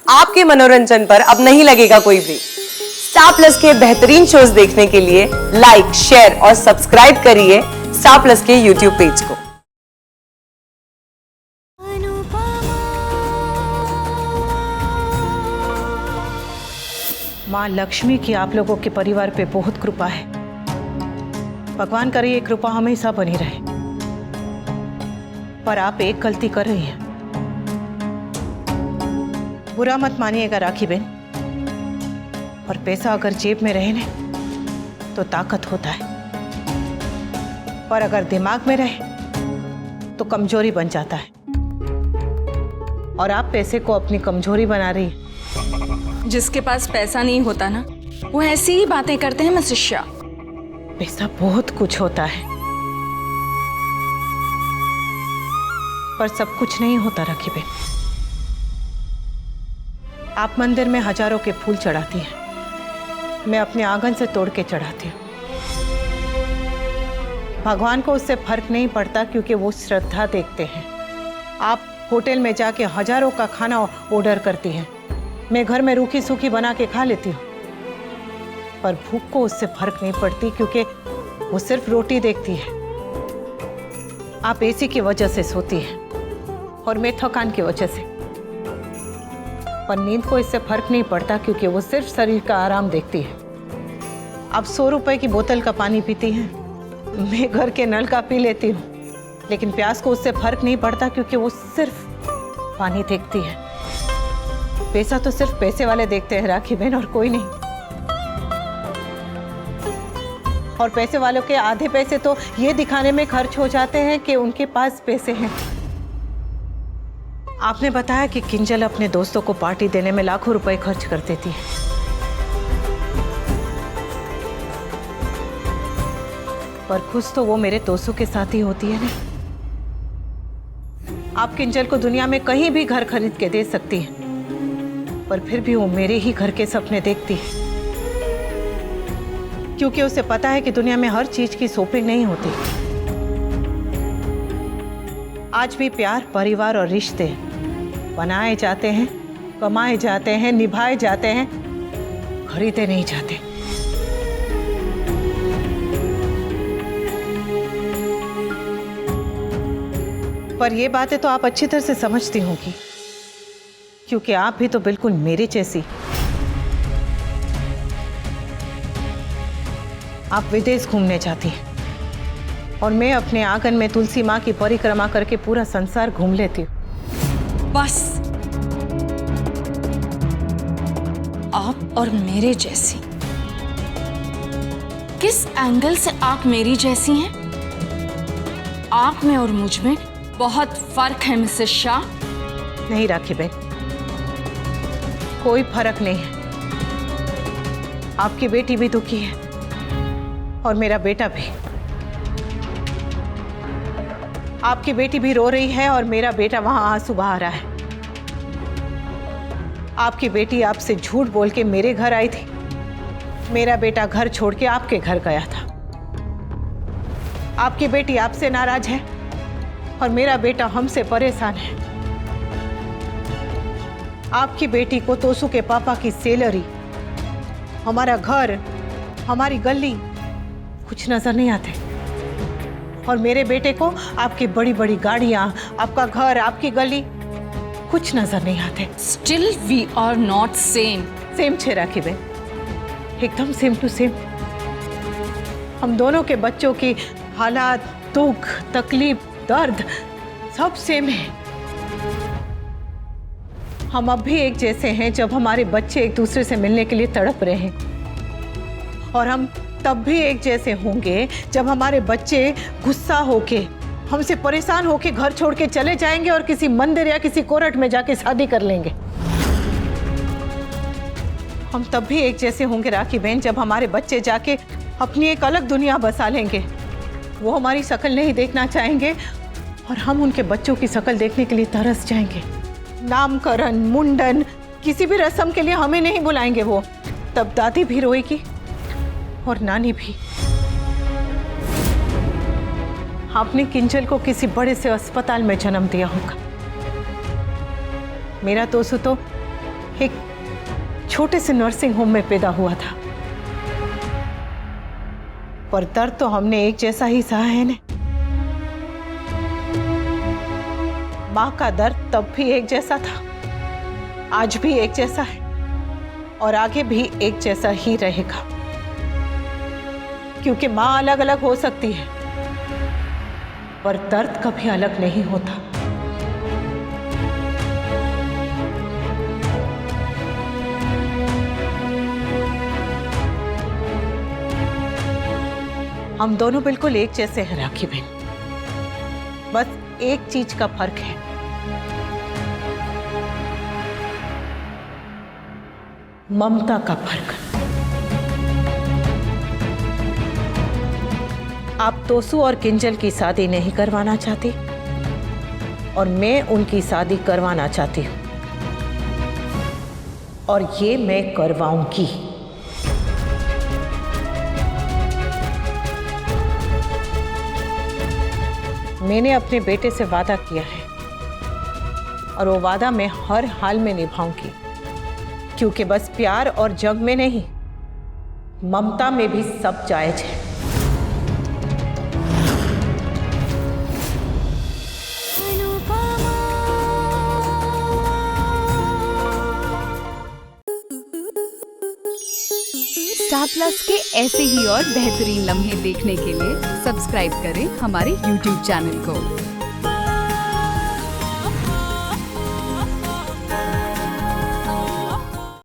आपके मनोरंजन पर अब नहीं लगेगा कोई ब्रेक। स्टार प्लस के बेहतरीन शोज देखने के लिए लाइक, शेयर और सब्सक्राइब करिए स्टार प्लस के यूट्यूब पेज को। माँ लक्ष्मी की आप लोगों के परिवार पे बहुत कृपा है। भगवान करे ये कृपा हमेशा बनी रहे। पर आप एक गलती कर रही हैं। बुरा मत मानिएगा राखी बहन, और पैसा अगर जेब में रहे ना तो ताकत होता है, पर अगर दिमाग में रहे तो कमजोरी बन जाता है। और आप पैसे को अपनी कमजोरी बना रही हैं। जिसके पास पैसा नहीं होता ना, वो ऐसी ही बातें करते हैं मिसेस शाह। पैसा बहुत कुछ होता है, पर सब कुछ नहीं होता राखी बहन। आप मंदिर में हजारों के फूल चढ़ाती हैं, मैं अपने आंगन से तोड़ के चढ़ाती हूँ। भगवान को उससे फर्क नहीं पड़ता, क्योंकि वो श्रद्धा देखते हैं। आप होटल में जाके हजारों का खाना ऑर्डर करती हैं, मैं घर में रूखी सूखी बना के खा लेती हूँ, पर भूख को उससे फर्क नहीं पड़ती, क्योंकि वो सिर्फ रोटी देखती है। आप एसी की वजह से सोती हैं और मैं थकान की वजह से, पर नींद को इससे फर्क नहीं पड़ता, क्योंकि वो सिर्फ शरीर का आराम देखती है। आप 100 रुपए की बोतल का पानी पीती हैं, मैं घर के नल का पी लेती हूँ, लेकिन प्यास को उससे फर्क नहीं पड़ता, क्योंकि वो सिर्फ पानी देखती है। पैसा तो सिर्फ पैसे वाले देखते हैं राखी बहन, और कोई नहीं। और पैसे वालों के आधे पैसे तो ये दिखाने में खर्च हो जाते हैं कि उनके पास पैसे हैं। आपने बताया कि किंजल अपने दोस्तों को पार्टी देने में लाखों रुपए खर्च कर देती है, पर खुश तो वो मेरे दोस्तों के साथ ही होती है ना। आप किंजल को दुनिया में कहीं भी घर खरीद के दे सकती हैं, पर फिर भी वो मेरे ही घर के सपने देखती है, क्योंकि उसे पता है कि दुनिया में हर चीज की शॉपिंग नहीं होती। आज भी प्यार, परिवार और रिश्ते बनाए जाते हैं, कमाए जाते हैं, निभाए जाते हैं, खरीदे नहीं जाते। पर ये बातें तो आप अच्छी तरह से समझती होंगी, क्योंकि आप भी तो बिल्कुल मेरे जैसी। आप विदेश घूमने जाती हैं, और मैं अपने आंगन में तुलसी माँ की परिक्रमा करके पूरा संसार घूम लेती हूँ। बस आप और मेरे जैसी। किस एंगल से आप मेरी जैसी हैं? आप में और मुझ में बहुत फर्क है मिसेस शाह। नहीं राखी बहन, कोई फर्क नहीं है। आपकी बेटी भी दुखी है, और मेरा बेटा भी। आपकी बेटी भी रो रही है, और मेरा बेटा वहां आंसू बहा रहा है। आपकी बेटी आपसे झूठ बोल के मेरे घर आई थी, मेरा बेटा घर छोड़ के आपके घर गया था। आपकी बेटी आपसे नाराज है, और मेरा बेटा हमसे परेशान है। आपकी बेटी को तोसू के पापा की सैलरी, हमारा घर, हमारी गली कुछ नजर नहीं आते, और मेरे बेटे को आपकी बड़ी बड़ी गाड़ियां, आपका घर, आपकी गली कुछ नजर नहीं आते। Still we are not same. Same छे राखी बहन, एकदम सेम टू सेम। हम दोनों के बच्चों की हालात, दुख, तकलीफ, दर्द सब सेम है। हम अब भी एक जैसे हैं जब हमारे बच्चे एक दूसरे से मिलने के लिए तड़प रहे हैं, और हम तब भी एक जैसे होंगे जब हमारे बच्चे गुस्सा होके, हमसे परेशान होके घर छोड़ के चले जाएंगे और किसी मंदिर या किसी कोर्ट में जाके शादी कर लेंगे। हम तब भी एक जैसे होंगे राखी बहन जब हमारे बच्चे जाके अपनी एक अलग दुनिया बसा लेंगे। वो हमारी शक्ल नहीं देखना चाहेंगे, और हम उनके बच्चों की शक्ल देखने के लिए तरस जाएंगे। नामकरण, मुंडन, किसी भी रस्म के लिए हमें नहीं बुलाएंगे वो। तब दादी भी रोएगी और नानी भी। आपने किंजल को किसी बड़े से अस्पताल में जन्म दिया होगा। मेरा तोसू तो एक छोटे से नर्सिंग होम में पैदा हुआ था, पर दर्द तो हमने एक जैसा ही सहा है ने। माँ का दर्द तब भी एक जैसा था, आज भी एक जैसा है और आगे भी एक जैसा ही रहेगा, क्योंकि माँ अलग अलग हो सकती है पर दर्द कभी अलग नहीं होता। हम दोनों बिल्कुल एक जैसे हैं राखी बहन, बस एक चीज का फर्क है, ममता का फर्क। आप तोसू और किंजल की शादी नहीं करवाना चाहती और मैं उनकी शादी करवाना चाहती हूं, और ये मैं करवाऊंगी। मैंने अपने बेटे से वादा किया है और वो वादा मैं हर हाल में निभाऊंगी, क्योंकि बस प्यार और जग में नहीं, ममता में भी सब जायज है। स्टार प्लस के ऐसे ही और बेहतरीन लम्हे देखने के लिए सब्सक्राइब करें हमारे YouTube चैनल को।